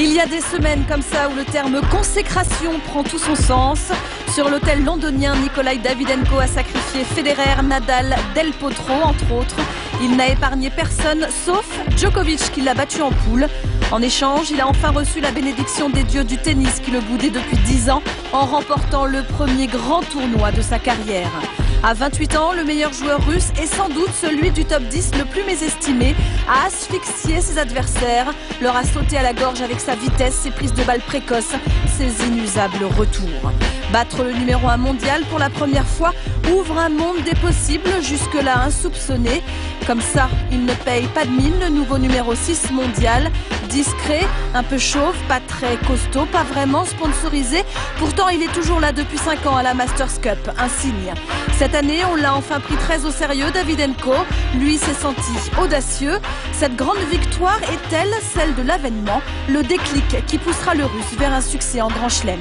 Il y a des semaines comme ça où le terme consécration prend tout son sens. Sur l'hôtel londonien, Nikolai Davydenko a sacrifié Federer, Nadal, Del Potro, entre autres. Il n'a épargné personne, sauf Djokovic qui l'a battu en poule. En échange, il a enfin reçu la bénédiction des dieux du tennis qui le boudaient depuis 10 ans en remportant le premier grand tournoi de sa carrière. À 28 ans, le meilleur joueur russe est sans doute celui du top 10 le plus mésestimé, a asphyxié ses adversaires, leur a sauté à la gorge avec sa vitesse, ses prises de balles précoces, ses inusables retours. Battre le numéro 1 mondial pour la première fois ouvre un monde des possibles jusque-là insoupçonné. Comme ça, il ne paye pas de mine, le nouveau numéro 6 mondial. Discret, un peu chauve, pas très costaud, pas vraiment sponsorisé. Pourtant, il est toujours là depuis 5 ans à la Masters Cup, un signe. Cette année, on l'a enfin pris très au sérieux, Davydenko. Lui s'est senti audacieux. Cette grande victoire est-elle celle de l'avènement, le déclic qui poussera le Russe vers un succès en Grand Chelem?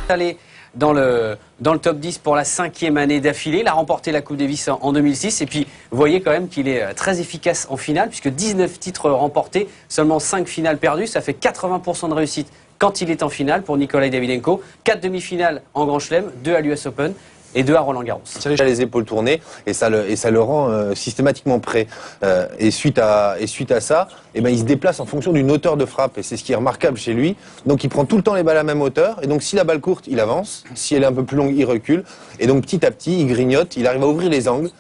Allé dans le top 10 pour la 5e année d'affilée. Il a remporté la Coupe Davis en 2006. Et puis, vous voyez quand même qu'il est très efficace en finale, puisque 19 titres remportés, seulement 5 finales perdues. Ça fait 80% de réussite quand il est en finale pour Nikolai Davydenko. 4 demi-finales en Grand Chelem, 2 à l'US Open et 2 à Roland-Garros. Il a les épaules tournées et ça le rend systématiquement prêt. Et suite à ça, eh ben, il se déplace en fonction d'une hauteur de frappe et c'est ce qui est remarquable chez lui. Donc il prend tout le temps les balles à la même hauteur et donc si la balle courte, il avance. Si elle est un peu plus longue, il recule. Et donc petit à petit, il grignote, il arrive à ouvrir les angles.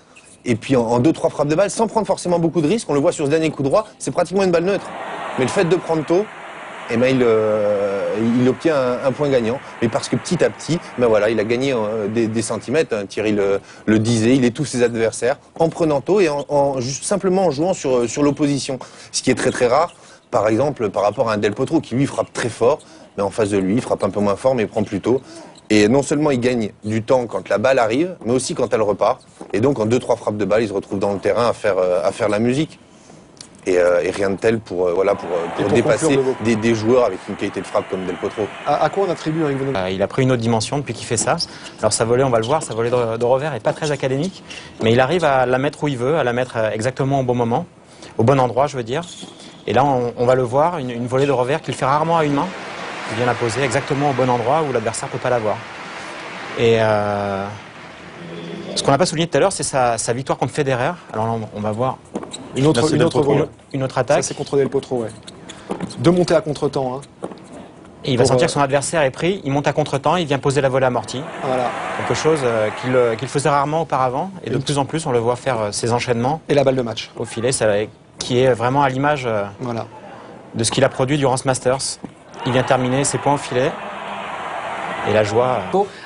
Et puis en 2-3 frappes de balle, sans prendre forcément beaucoup de risques, on le voit sur ce dernier coup droit, c'est pratiquement une balle neutre. Mais le fait de prendre tôt, eh ben, il obtient un point gagnant. Mais parce que petit à petit, ben voilà, il a gagné des centimètres. Hein, Thierry le disait, il étouffe ses adversaires en prenant tôt et simplement en jouant sur l'opposition. Ce qui est très très rare, par exemple, par rapport à un Del Potro qui lui frappe très fort, mais en face de lui, il frappe un peu moins fort mais il prend plus tôt. Et non seulement il gagne du temps quand la balle arrive, mais aussi quand elle repart. Et donc en 2-3 frappes de balle, il se retrouve dans le terrain à faire la musique. Et rien de tel pour dépasser des joueurs avec une qualité de frappe comme Del Potro. À quoi on attribue Eric Venot? Il a pris une autre dimension depuis qu'il fait ça. Alors sa volée, on va le voir, sa volée de revers est pas très académique, mais il arrive à la mettre où il veut, à la mettre exactement au bon moment, au bon endroit, je veux dire. Et là, on va le voir, une volée de revers qu'il fait rarement à une main. Il vient la poser exactement au bon endroit où l'adversaire peut pas la voir. Et ce qu'on n'a pas souligné tout à l'heure, c'est sa victoire contre Federer. Alors là, on va voir une autre attaque. Ça, c'est contre Del Potro, ouais. De monter à contre-temps. Hein. Et il va sentir que son adversaire est pris, il monte à contre-temps, il vient poser la volée amortie. Voilà. Quelque chose qu'il faisait rarement auparavant. Et de plus en plus, on le voit faire ses enchaînements. Et la balle de match. Au filet, qui est vraiment à l'image de ce qu'il a produit durant ce Masters. Il vient terminer ses points au filet. Et la joie.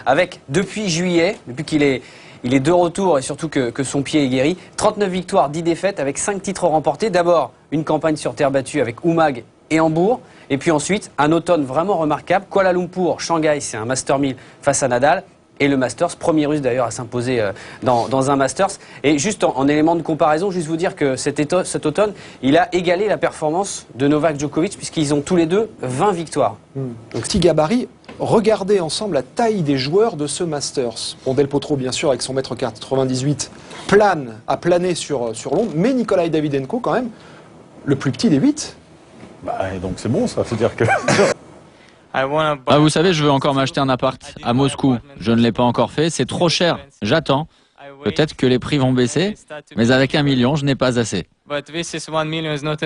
Avec, depuis juillet, depuis qu'il est de retour et surtout que son pied est guéri, 39 victoires, 10 défaites avec 5 titres remportés. D'abord, une campagne sur terre battue avec Umag et Hambourg. Et puis ensuite, un automne vraiment remarquable. Kuala Lumpur, Shanghai, c'est un Master 1000 face à Nadal. Et le Masters, premier russe d'ailleurs à s'imposer dans un Masters. Et juste en élément de comparaison, juste vous dire que cet automne, il a égalé la performance de Novak Djokovic puisqu'ils ont tous les deux 20 victoires. Donc petit gabarit, regardez ensemble la taille des joueurs de ce Masters. Bon, Del Potro, bien sûr, avec son mètre 98, a plané sur l'onde, mais Nikolai Davydenko, quand même, le plus petit des 8. Bah, donc c'est bon, ça veut dire que... Ah, vous savez, je veux encore m'acheter un appart à Moscou. Je ne l'ai pas encore fait, c'est trop cher. J'attends. Peut-être que les prix vont baisser, mais avec 1 million, je n'ai pas assez.